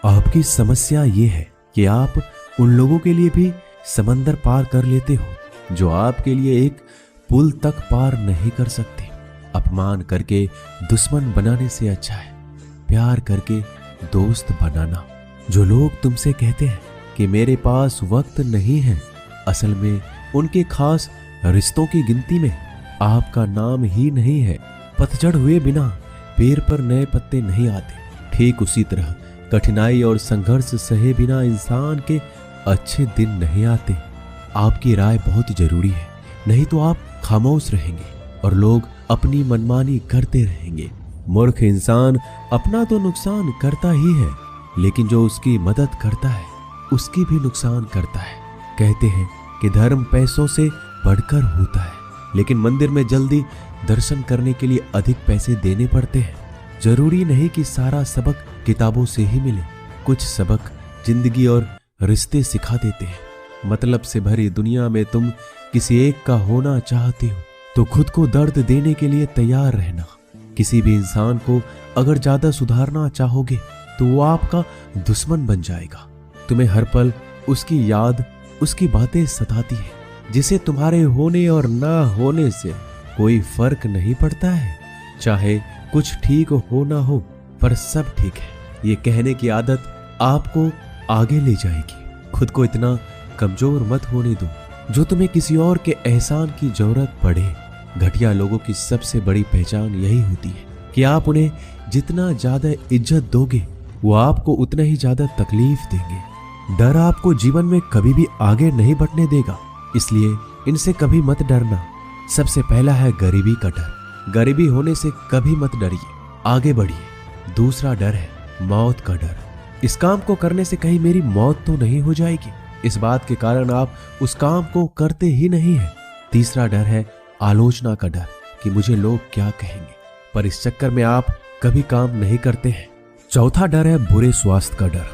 आपकी समस्या ये है कि आप उन लोगों के लिए भी समंदर पार कर लेते हो जो आपके लिए एक पुल तक पार नहीं कर सकते। अपमान करके दुश्मन बनाने से अच्छा है प्यार करके दोस्त बनाना। जो लोग तुमसे कहते हैं कि मेरे पास वक्त नहीं है, असल में उनके खास रिश्तों की गिनती में आपका नाम ही नहीं है। पतझड़ हुए बिना पेड़ पर नए पत्ते नहीं आते। ठीक उसी तरह कठिनाई और संघर्ष सहे बिना इंसान के अच्छे दिन नहीं आते। आपकी राय बहुत जरूरी है, नहीं तो आप खामोश रहेंगे और लोग अपनी मनमानी करते रहेंगे। मूर्ख इंसान अपना तो नुकसान करता ही है, लेकिन जो उसकी मदद करता है उसकी भी नुकसान करता है। कहते हैं कि धर्म पैसों से बढ़कर होता है, लेकिन मंदिर में जल्दी दर्शन करने के लिए अधिक पैसे देने पड़ते हैं। जरूरी नहीं कि सारा सबक किताबों से ही मिले। कुछ सबक जिंदगी और रिश्ते सिखा देते हैं। मतलब से भरी दुनिया में तुम किसी एक का होना चाहते हो तो खुद को दर्द देने के लिए तैयार रहना। किसी भी इंसान को अगर ज्यादा सुधारना चाहोगे तो वो आपका दुश्मन बन जाएगा। तुम्हें हर पल उसकी याद, उसकी बातें सताती है, जिसे तुम्हारे होने और ना होने से कोई फर्क नहीं पड़ता है। चाहे कुछ ठीक हो ना हो, पर सब ठीक है ये कहने की आदत आपको आगे ले जाएगी। खुद को इतना कमजोर मत होने दो जो तुम्हें किसी और के एहसान की जरूरत पड़े। घटिया लोगों की सबसे बड़ी पहचान यही होती है कि आप उन्हें जितना ज्यादा इज्जत दोगे वो आपको उतना ही ज्यादा तकलीफ देंगे। डर आपको जीवन में कभी भी आगे नहीं बढ़ने देगा, इसलिए इनसे कभी मत डरना। सबसे पहला है गरीबी का डर। गरीबी होने से कभी मत डरिए, आगे बढ़िए। दूसरा डर है मौत का डर। इस काम को करने से कहीं मेरी मौत तो नहीं हो जाएगी, इस बात के कारण आप उस काम को करते ही नहीं है। तीसरा डर है आलोचना का डर कि मुझे लोग क्या कहेंगे, पर इस चक्कर में आप कभी काम नहीं करते हैं। चौथा डर है बुरे स्वास्थ्य का डर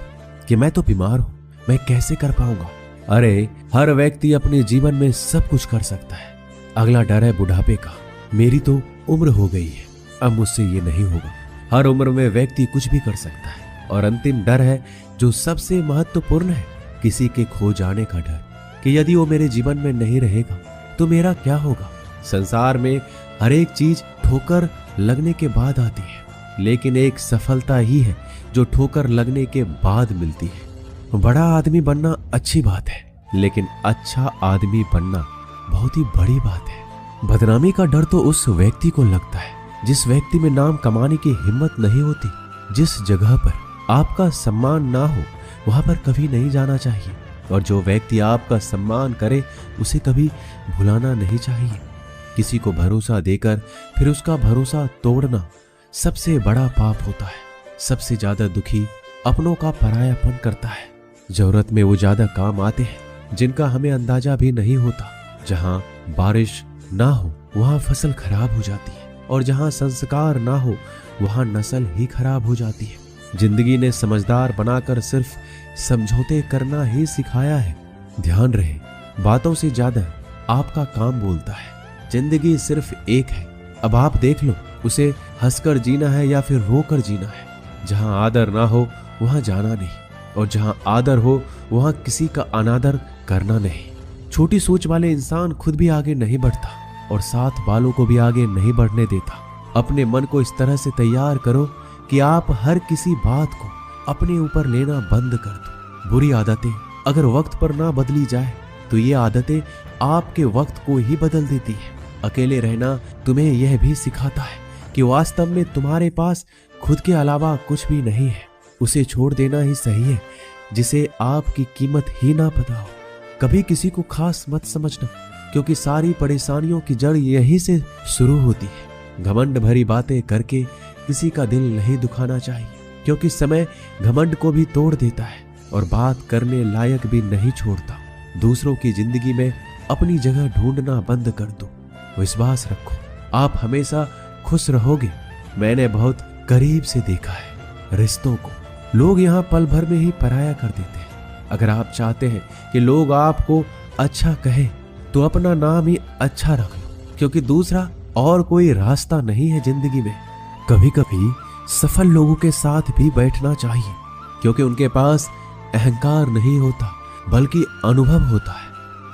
कि मैं तो बीमार हूं, मैं कैसे कर पाऊंगा। अरे हर व्यक्ति अपने जीवन में सब कुछ कर सकता है। अगला डर है बुढ़ापे का। मेरी तो उम्र हो गई है, अब मुझसे ये नहीं होगा। हर उम्र में व्यक्ति कुछ भी कर सकता है। और अंतिम डर है जो सबसे महत्वपूर्ण है, किसी के खो जाने का डर कि यदि वो मेरे जीवन में नहीं रहेगा तो मेरा क्या होगा। संसार में हर एक चीज ठोकर लगने के बाद आती है, लेकिन एक सफलता ही है जो ठोकर लगने के बाद मिलती है। बड़ा आदमी बनना अच्छी बात है, लेकिन अच्छा आदमी बनना बहुत ही बड़ी बात है। बदनामी का डर तो उस व्यक्ति को लगता है जिस व्यक्ति में नाम कमाने की हिम्मत नहीं होती। जिस जगह पर आपका सम्मान ना हो वहां पर कभी नहीं जाना चाहिए, और जो व्यक्ति आपका सम्मान करे उसे कभी भुलाना नहीं चाहिए। किसी को भरोसा देकर फिर उसका भरोसा तोड़ना सबसे बड़ा पाप होता है। सबसे ज्यादा दुखी अपनों का परायापन करता है। जरूरत में वो ज्यादा काम आते हैं जिनका हमें अंदाजा भी नहीं होता। जहां बारिश ना हो वहां फसल खराब हो जाती है, और जहां संस्कार ना हो वहां नस्ल ही खराब हो जाती है। जिंदगी ने समझदार बनाकर सिर्फ समझौते करना ही सिखाया है। ध्यान रहे, बातों से ज्यादा आपका काम बोलता है। जिंदगी सिर्फ एक है, अब आप देख लो उसे हंसकर जीना है या फिर रोकर जीना है। जहां आदर ना हो वहां जाना नहीं, और जहां आदर हो वहां किसी का अनादर करना नहीं। छोटी सोच वाले इंसान खुद भी आगे नहीं बढ़ता और साथ वालों को भी आगे नहीं बढ़ने देता। अपने मन को इस तरह से तैयार करो कि आप हर किसी बात को अपने ऊपर लेना बंद कर दो। बुरी आदतें अगर वक्त पर ना बदली जाए तो ये आदतें आपके वक्त को ही बदल देती है। अकेले रहना तुम्हें यह भी सिखाता है कि वास्तव में तुम्हारे पास खुद के अलावा कुछ भी नहीं है। उसे छोड़ देना ही सही है जिसे आपकी कीमत ही ना पता हो। कभी किसी को खास मत समझना, क्योंकि सारी परेशानियों की जड़ यहीं से शुरू होती है। घमंड भरी बातें करके किसी का दिल नहीं दुखाना चाहिए, क्योंकि समय घमंड को भी तोड़ देता है और बात करने लायक भी नहीं छोड़ता। दूसरों की जिंदगी में अपनी जगह ढूंढना बंद कर दो। विश्वास रखो, आप हमेशा खुश रहोगे। मैंने बहुत करीब से देखा है रिश्तों को। लोग यहाँ पल भर में ही पराया कर देते हैं। अगर आप चाहते हैं कि लोग आपको अच्छा कहें तो अपना नाम ही अच्छा रख लो, क्योंकि दूसरा और कोई रास्ता नहीं है जिंदगी में। कभी कभी सफल लोगों के साथ भी बैठना चाहिए, क्योंकि उनके पास अहंकार नहीं होता बल्कि अनुभव होता है।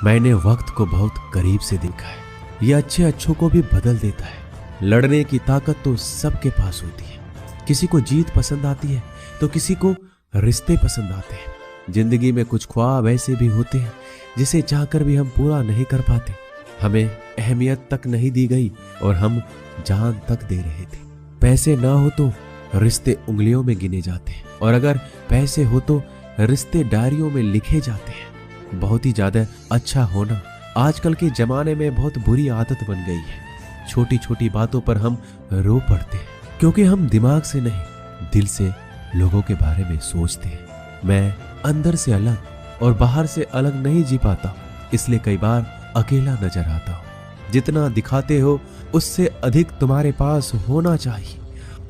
मैंने वक्त को बहुत करीब से देखा है। ये अच्छों को भी बदल देता है। लड़ने की ताकत तो सबके पास होती है। किसी को जीत पसंद आती है तो किसी को रिश्ते पसंद आते हैं। जिंदगी में कुछ ख्वाब ऐसे भी होते हैं जिसे चाहकर भी हम पूरा नहीं कर पाते। हमें अहमियत तक नहीं दी गई और हम जान तक दे रहे थे। पैसे ना हो तो रिश्ते उंगलियों में गिने जाते हैं, और अगर पैसे हो तो रिश्ते डायरियों में लिखे जाते हैं। बहुत ही ज्यादा अच्छा होना आजकल के जमाने में बहुत बुरी आदत बन गई है। छोटी छोटी बातों पर हम रो पड़ते हैं क्योंकि हम दिमाग से नहीं दिल से लोगों के बारे में सोचते हैं। मैं अंदर से अलग और बाहर से अलग नहीं जी पाता, इसलिए कई बार अकेला नजर आता हूँ। जितना दिखाते हो उससे अधिक तुम्हारे पास होना चाहिए,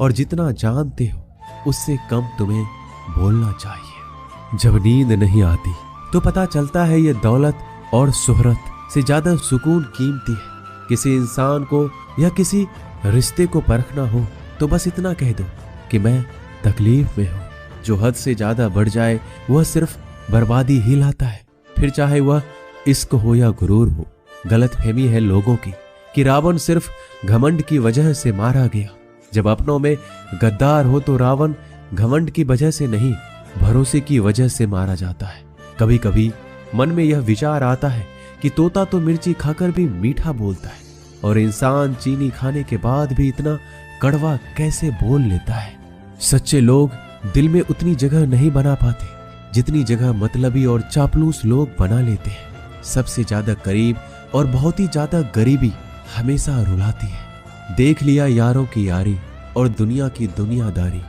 और जितना जानते हो उससे कम तुम्हें बोलना चाहिए। जब नींद नहीं आती तो पता चलता है ये दौलत और शोहरत से ज्यादा सुकून कीमती है। किसी इंसान को या किसी रिश्ते को परखना हो तो बस इतना कह दो कि मैं तकलीफ में हूं। जो हद से ज्यादा बढ़ जाए वह सिर्फ बर्बादी ही लाता है। फिर चाहे वह इश्क हो या गुरूर हो। गलतफहमी है लोगों की कि रावण सिर्फ घमंड की वजह से मारा गया। जब अपनों में गद्दार हो तो रावण घमंड की वजह से नहीं, भरोसे की वजह से मारा जाता है। कभी कभी मन में यह विचार आता है कि तोता तो मिर्ची खाकर भी मीठा बोलता है, और इंसान चीनी खाने के बाद भी इतना कड़वा कैसे बोल लेता है। सच्चे लोग दिल में उतनी जगह नहीं बना पाते जितनी जगह मतलबी और चापलूस लोग बना लेते हैं। सबसे ज्यादा करीब और बहुत ही ज्यादा गरीबी हमेशा रुलाती है। देख लिया यारों की यारी और दुनिया की दुनियादारी।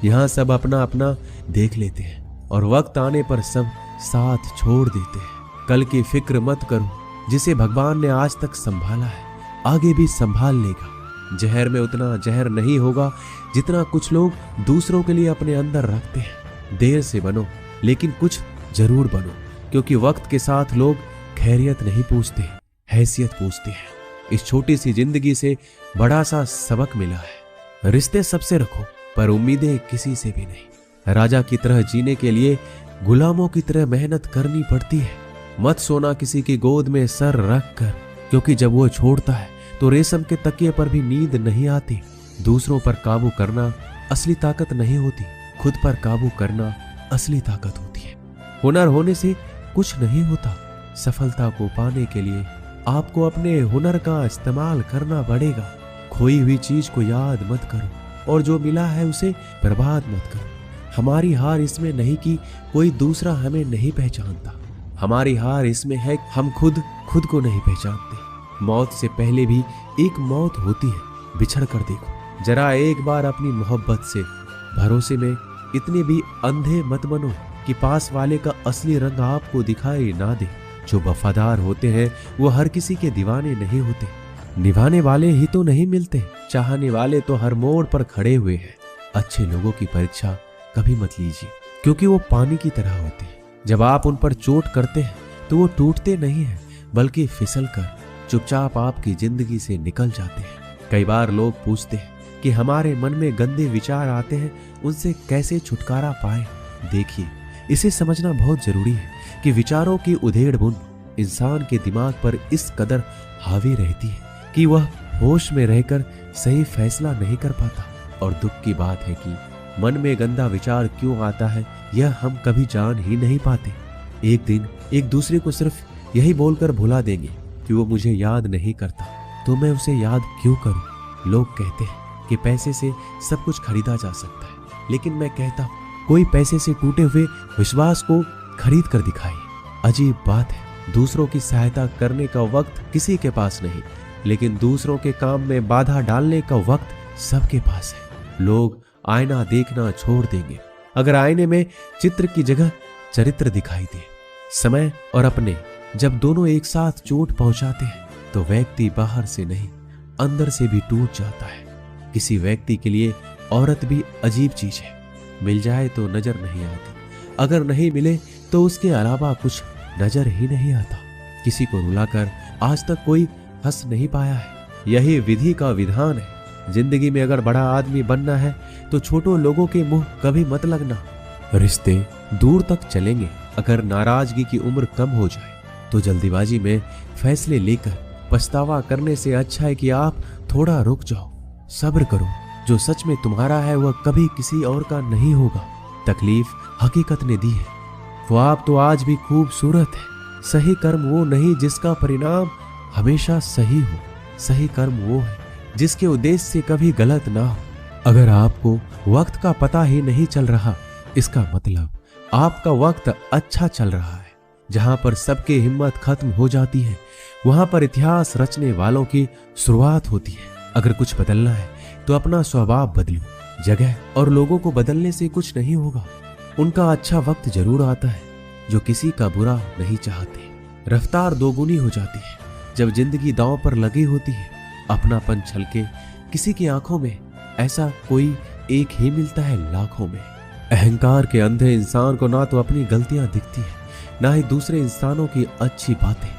यहाँ सब अपना अपना देख लेते हैं और वक्त आने पर सब साथ छोड़ देते हैं। कल की फिक्र मत करो, जिसे भगवान ने आज तक संभाला है आगे भी संभाल लेगा। जहर में उतना जहर नहीं होगा जितना कुछ लोग दूसरों के लिए अपने अंदर रखते हैं। देर से बनो लेकिन कुछ जरूर बनो, क्योंकि वक्त के साथ लोग खैरियत नहीं पूछते, हैसियत पूछते हैं। इस छोटी सी जिंदगी से बड़ा सा सबक मिला है। रिश्ते सबसे रखो पर उम्मीदें किसी से भी नहीं। राजा की तरह जीने के लिए गुलामों की तरह मेहनत करनी पड़ती है। मत सोना किसी की गोद में सर रख कर, क्योंकि जब वो छोड़ता है तो रेशम के तकिए पर भी नींद नहीं आती। दूसरों पर काबू करना असली ताकत नहीं होती, खुद पर काबू करना असली ताकत होती है। हुनर होने से कुछ नहीं होता। सफलता को पाने के लिए आपको अपने हुनर का इस्तेमाल करना पड़ेगा। खोई हुई चीज को याद मत करो और जो मिला है उसे बर्बाद मत करो। हमारी हार इसमें नहीं कि कोई दूसरा हमें नहीं पहचानता, हमारी हार इसमें है हम खुद को नहीं पहचानते। मौत से पहले भी एक मौत होती है, बिछड़ कर देखो। जरा एक बार अपनी मोहब्बत से भरोसे में इतने भी अंधे मत बनो कि पास वाले का असली रंग आपको दिखाई ना दे। जो वफादार होते हैं वो हर किसी के दीवाने नहीं होते। निभाने वाले ही तो नहीं मिलते, चाहने वाले तो हर मोड़ पर खड़े हुए हैं। अच्छे लोगों की परीक्षा कभी मत लीजिए, क्योंकि वो पानी की तरह होते हैं। जब आप उन पर चोट करते हैं तो वो टूटते नहीं हैं, बल्कि फिसल कर चुपचाप आपकी जिंदगी से निकल जाते हैं। कई बार लोग पूछते हैं कि हमारे मन में गंदे विचार आते हैं, उनसे कैसे छुटकारा पाएं। देखिए, इसे समझना बहुत जरूरी है कि विचारों की उधेड़ बुन इंसान के दिमाग पर इस कदर हावी रहती है कि वह होश में रहकर सही फैसला नहीं कर पाता। और दुख की बात है कि मन में गंदा विचार क्यों आता है यह हम कभी जान ही नहीं पाते। एक दिन एक दूसरे को सिर्फ यही बोलकर भुला देंगे कि वो मुझे याद नहीं करता, तो मैं उसे याद क्यों करूं। लोग कहते हैं कि पैसे से सब कुछ खरीदा जा सकता है, लेकिन मैं कहता हूं कोई पैसे से टूटे हुए विश्वास को खरीद कर दिखाए। अजीब बात है, दूसरों की सहायता करने का वक्त किसी के पास नहीं, लेकिन दूसरों के काम में बाधा डालने का वक्त सबके पास है। लोग आईना देखना छोड़ देंगे अगर आईने में चित्र की जगह चरित्र दिखाई दे। समय और अपने जब दोनों एक साथ चोट पहुंचाते हैं तो व्यक्ति बाहर से नहीं अंदर से भी टूट जाता है। किसी व्यक्ति के लिए औरत भी अजीब चीज है। मिल जाए तो नजर नहीं आती, अगर नहीं मिले तो उसके अलावा कुछ नजर ही नहीं आता। किसी को रुलाकर आज तक कोई हंस नहीं पाया है। यही विधि का विधान है। जिंदगी में अगर बड़ा आदमी बनना है तो छोटों लोगों के मुंह कभी मत लगना। रिश्ते दूर तक चलेंगे अगर नाराजगी की उम्र कम हो जाए। तो जल्दीबाजी में फैसले लेकर पछतावा करने से अच्छा है कि आप थोड़ा रुक जाओ, सब्र करो। जो सच में तुम्हारा है वह कभी किसी और का नहीं होगा। तकलीफ हकीकत ने दी है, वो आप तो आज भी खूबसूरत है। सही कर्म वो नहीं जिसका परिणाम हमेशा सही हो, सही कर्म वो है जिसके उद्देश्य से कभी गलत ना हो। अगर आपको वक्त का पता ही नहीं चल रहा, इसका मतलब आपका वक्त अच्छा चल रहा है। जहां पर सबकी हिम्मत खत्म हो जाती है, वहां पर इतिहास रचने वालों की शुरुआत होती है। अगर कुछ बदलना है तो अपना स्वभाव बदलो। जगह और लोगों को बदलने से कुछ नहीं होगा। उनका अच्छा वक्त जरूर आता है जो किसी का बुरा नहीं चाहते। रफ्तार दोगुनी हो जाती है जब जिंदगी दांव पर लगी होती है। अपनापन छलके किसी की आंखों में, ऐसा कोई एक ही मिलता है लाखों में। अहंकार के अंधे इंसान को ना तो अपनी गलतियां दिखती है, ना ही दूसरे इंसानों की अच्छी बातें।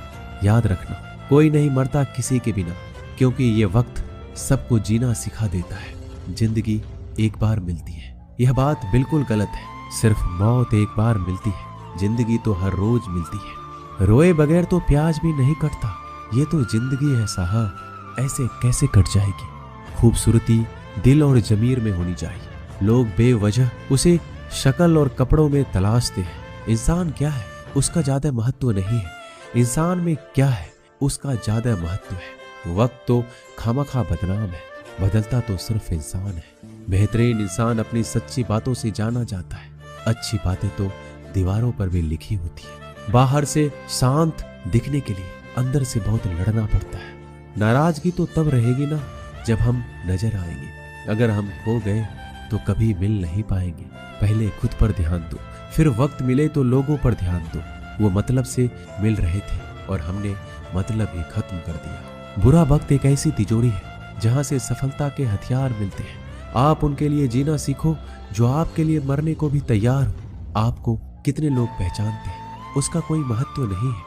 याद रखना, कोई नहीं मरता किसी के बिना, क्योंकि ये वक्त सबको जीना सिखा देता है। जिंदगी एक बार मिलती है, यह बात बिल्कुल गलत है। सिर्फ मौत एक बार मिलती है, जिंदगी तो हर रोज मिलती है। रोए बगैर तो प्याज भी नहीं कटता, ये तो जिंदगी है साहब, ऐसे कैसे कट जाएगी। खूबसूरती दिल और जमीर में होनी चाहिए। लोग बेवजह उसे शक्ल और कपड़ों में तलाशते हैं। इंसान क्या है उसका ज्यादा महत्व नहीं है, इंसान में क्या है उसका ज्यादा महत्व है। वक्त तो खामखा बदनाम है, बदलता तो सिर्फ इंसान है। बेहतरीन इंसान अपनी सच्ची बातों से जाना जाता है। अच्छी बातें तो दीवारों पर भी लिखी होती है। बाहर से शांत दिखने के लिए अंदर से बहुत लड़ना पड़ता है। नाराजगी तो तब रहेगी ना जब हम नजर आएंगे। अगर हम खो गए तो कभी मिल नहीं पाएंगे। पहले खुद पर ध्यान दो, फिर वक्त मिले तो लोगों पर ध्यान दो। वो मतलब से मिल रहे थे और हमने मतलब ही खत्म कर दिया। बुरा वक्त एक ऐसी तिजोरी है जहां से सफलता के हथियार मिलते हैं। आप उनके लिए जीना सीखो जो आपके लिए मरने को भी तैयार हो। आपको कितने लोग पहचानते हैं उसका कोई महत्व नहीं है,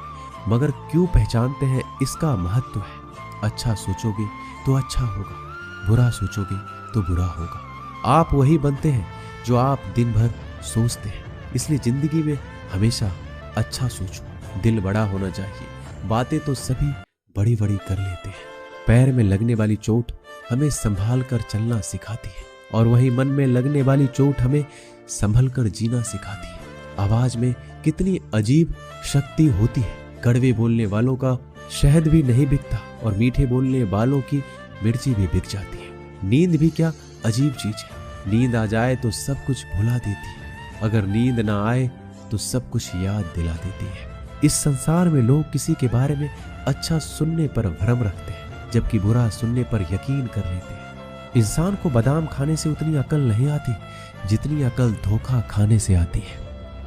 मगर क्यों पहचानते हैं इसका महत्व है। अच्छा सोचोगे तो अच्छा होगा, बुरा सोचोगे तो बुरा होगा। आप वही बनते हैं जो आप दिन भर सोचते हैं। इसलिए जिंदगी में हमेशा अच्छा सोचो। दिल बड़ा होना चाहिए। बातें तो सभी बड़ी बड़ी कर लेते हैं। पैर में लगने वाली चोट हमें संभाल कर चलना सिखाती है, और वही मन में लगने वाली चोट हमें संभल कर जीना सिखाती है। आवाज में कितनी अजीब शक्ति होती है। कड़वे बोलने वालों का शहद भी नहीं बिकता, और मीठे बोलने वालों की मिर्ची भी बिक जाती है। नींद भी क्या अजीब चीज है। नींद आ जाए तो सब कुछ भुला देती है, अगर नींद ना आए तो सब कुछ याद दिला देती है। इस संसार में लोग किसी के बारे में अच्छा सुनने पर भ्रम रखते हैं, जबकि बुरा सुनने पर यकीन कर लेते हैं। इंसान को बादाम खाने से उतनी अकल नहीं आती जितनी अकल धोखा खाने से आती है।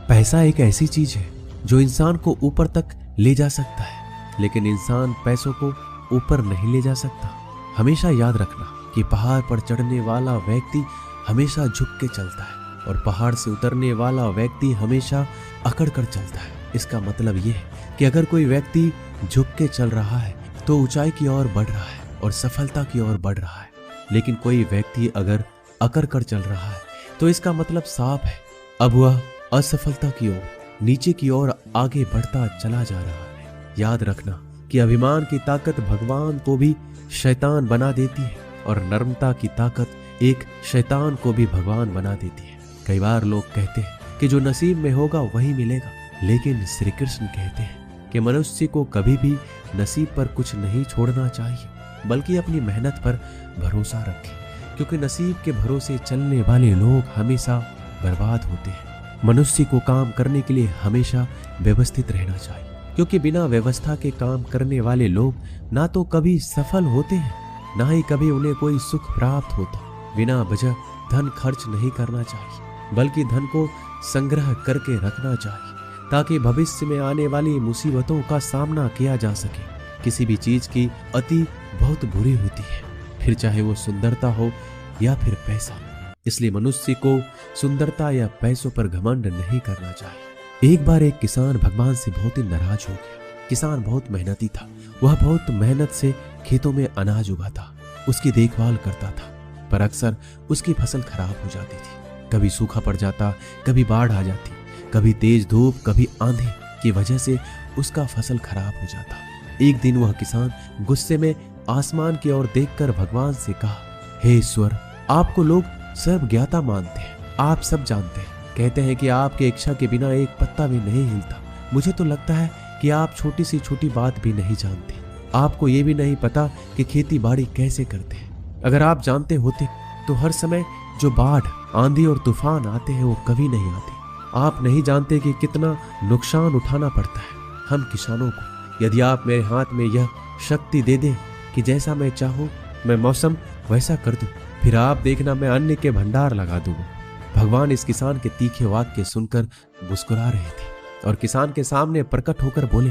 पैसा एक ऐसी चीज है जो इंसान को ऊपर तक ले जा सकता है, लेकिन इंसान पैसों को ऊपर नहीं ले जा सकता। हमेशा याद रखना कि पहाड़ पर चढ़ने वाला व्यक्ति हमेशा झुक के चलता है, और पहाड़ से उतरने वाला व्यक्ति हमेशा अकड़ कर चलता है। इसका मतलब यह है कि अगर कोई व्यक्ति झुक के चल रहा है तो ऊंचाई की ओर बढ़ रहा है और सफलता की ओर बढ़ रहा है, लेकिन कोई व्यक्ति अगर अकड़ कर चल रहा है तो इसका मतलब साफ है, अब वह असफलता की ओर, नीचे की ओर आगे बढ़ता चला जा रहा है। याद रखना कि अभिमान की ताकत भगवान को भी शैतान बना देती है, और नर्मता की ताकत एक शैतान को भी भगवान बना देती है। कई बार लोग कहते हैं कि जो नसीब में होगा वही मिलेगा, लेकिन श्री कृष्ण कहते हैं कि मनुष्य को कभी भी नसीब पर कुछ नहीं छोड़ना चाहिए, बल्कि अपनी मेहनत पर भरोसा रखें, क्योंकि नसीब के भरोसे चलने वाले लोग हमेशा बर्बाद होते हैं। मनुष्य को काम करने के लिए हमेशा व्यवस्थित रहना चाहिए, क्योंकि बिना व्यवस्था के काम करने वाले लोग ना तो कभी सफल होते हैं, ना ही कभी उन्हें कोई सुख प्राप्त होता। बिना वजह धन खर्च नहीं करना चाहिए, बल्कि धन को संग्रह करके रखना चाहिए, ताकि भविष्य में आने वाली मुसीबतों का सामना किया जा सके। किसी भी चीज की अति बहुत बुरी होती है, फिर चाहे वो सुंदरता हो या फिर पैसा। इसलिए मनुष्य को सुंदरता या पैसों पर घमंड नहीं करना चाहिए। एक बार एक किसान भगवान से बहुत ही नाराज हो गया। किसान बहुत मेहनती था, वह बहुत मेहनत से खेतों में अनाज उगाता, उसकी देखभाल करता था, पर अक्सर उसकी फसल खराब हो जाती थी। कभी सूखा पड़ जाता, कभी बाढ़ आ जाती, कभी तेज धूप, कभी आंधी की वजह से उसका फसल खराब हो जाता। एक दिन वह किसान गुस्से में आसमान की ओर देखकर भगवान से कहा, हे ईश्वर, आपको लोग सब ज्ञाता मानते हैं, आप सब जानते हैं, कहते हैं कि आपके इच्छा के बिना एक पत्ता भी नहीं हिलता। मुझे तो लगता है कि आप छोटी सी छोटी बात भी नहीं जानते। आपको ये भी नहीं पता कि खेती बाड़ी कैसे करते हैं। अगर आप जानते होते तो हर समय जो बाढ़, आंधी और तूफान आते हैं वो कभी नहीं आते। आप नहीं जानते कि कितना नुकसान उठाना पड़ता है हम किसानों को। यदि आप मेरे हाथ में यह शक्ति दे दें कि जैसा मैं चाहूँ मैं मौसम वैसा कर दूं, फिर आप देखना मैं अन्न के भंडार लगा दूंगा। भगवान इस किसान के तीखे वाक्य सुनकर मुस्कुरा रहे थे और किसान के सामने प्रकट होकर बोले,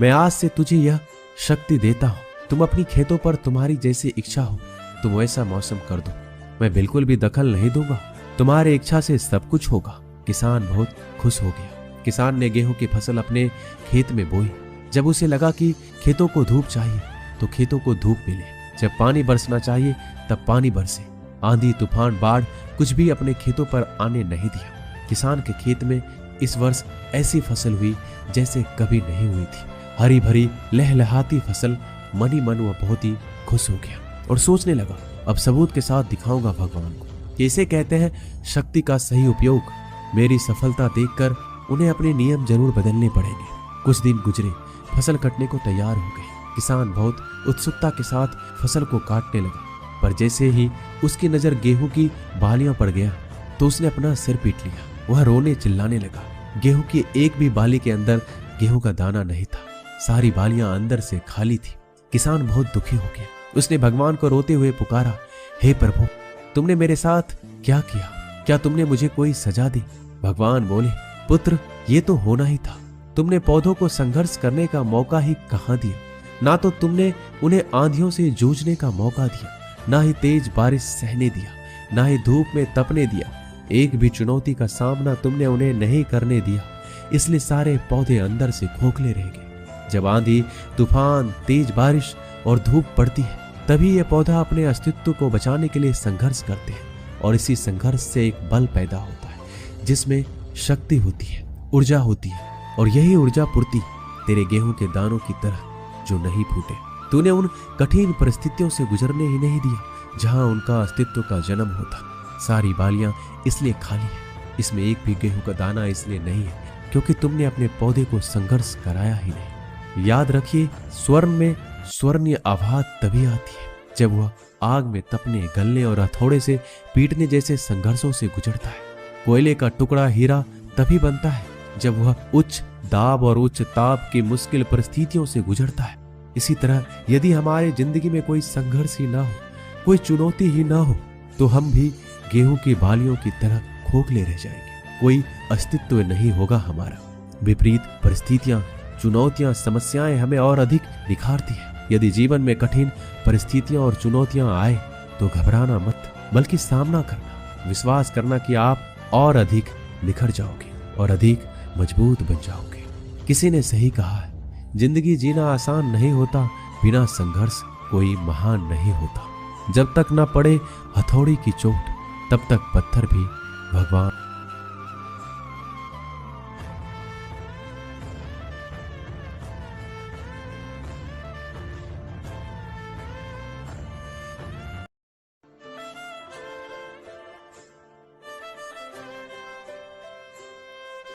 मैं आज से तुझे यह शक्ति देता हूँ। तुम अपनी खेतों पर तुम्हारी जैसी इच्छा हो तुम वैसा मौसम कर दो। मैं बिल्कुल भी दखल नहीं दूंगा, तुम्हारे इच्छा से सब कुछ होगा। किसान बहुत खुश हो गया। किसान ने गेहूं की फसल अपने खेत में बोई। जब उसे लगा कि खेतों को धूप चाहिए तो खेतों को धूप मिले, जब पानी बरसना चाहिए तब पानी बरसे। आंधी, तूफान, बाढ़ कुछ भी अपने खेतों पर आने नहीं दिया। किसान के खेत में इस वर्ष ऐसी फसल हुई जैसे कभी नहीं हुई थी। हरी भरी लहलहाती फसल। मनी मन वह बहुत ही खुश हो गया और सोचने लगा, अब सबूत के साथ दिखाऊंगा भगवान को कि इसे कहते हैं शक्ति का सही उपयोग। मेरी सफलता देखकर उन्हें अपने नियम जरूर बदलने पड़ेंगे। कुछ दिन गुजरे, फसल कटने को तैयार हो गई। किसान बहुत उत्सुकता के साथ फसल को काटने लगा, पर जैसे ही उसकी नजर गेहूं की बालियों पर गया तो उसने अपना सिर पीट लिया। वह रोने चिल्लाने लगा। गेहूं की एक भी बाली के अंदर गेहूं का दाना नहीं था। सारी बालियां अंदर से खाली थी। किसान बहुत दुखी हो गया। उसने भगवान को रोते हुए पुकारा, हे प्रभु, तुमने मेरे साथ क्या किया? क्या तुमने मुझे कोई सजा दी? भगवान बोले, पुत्र, ये तो होना ही था। तुमने पौधों को संघर्ष करने का मौका ही कहाँ दिया? ना तो तुमने उन्हें आंधियों से जूझने का मौका दिया, ना ही तेज बारिश सहने दिया, ना ही धूप में तपने दिया। एक भी चुनौती का सामना तुमने उन्हें नहीं करने दिया, इसलिए सारे पौधे अंदर से खोखले रह गए। जब आंधी, तूफान, तेज बारिश और धूप पड़ती है तभी ये पौधा अपने अस्तित्व को बचाने के लिए संघर्ष करते हैं और इसी संघर्ष से एक बल पैदा होता है जिसमें शक्ति होती है, ऊर्जा होती है, और यही ऊर्जा पूर्ति तेरे गेहूं के दानों की तरह जो नहीं फूटे। तूने उन कठिन परिस्थितियों से गुजरने ही नहीं दिया जहां उनका अस्तित्व का जन्म होता। सारी बालियां इसलिए खाली है, इसमें एक भी गेहूं का दाना इसलिए नहीं है क्योंकि तुमने अपने पौधे को संघर्ष कराया ही नहीं। याद रखिए, स्वर्ण में स्वर्णीय आभात तभी आती है जब वह आग में तपने, गलने और हथौड़े से पीटने जैसे संघर्षों से गुजरता है। कोयले का टुकड़ा हीरा तभी बनता है जब वह उच्च दाब और उच्च ताप की मुश्किल परिस्थितियों से गुजरता है। इसी तरह यदि हमारी जिंदगी में कोई संघर्ष ही ना हो, कोई चुनौती ही ना हो, तो हम भी गेहूं की बालियों की तरह खोखले रह जाएंगे। कोई अस्तित्व नहीं होगा हमारा। विपरीत परिस्थितियां, चुनौतियां, समस्याएं हमें और अधिक निखारती है। यदि जीवन में कठिन परिस्थितियां और चुनौतियां आए तो घबराना मत, बल्कि सामना करना, विश्वास करना कि आप और अधिक निखर जाओगे और अधिक मजबूत बन जाओगे। किसी ने सही कहा है, जिंदगी जीना आसान नहीं होता, बिना संघर्ष कोई महान नहीं होता। जब तक न पड़े हथौड़ी की चोट तब तक पत्थर भी भगवान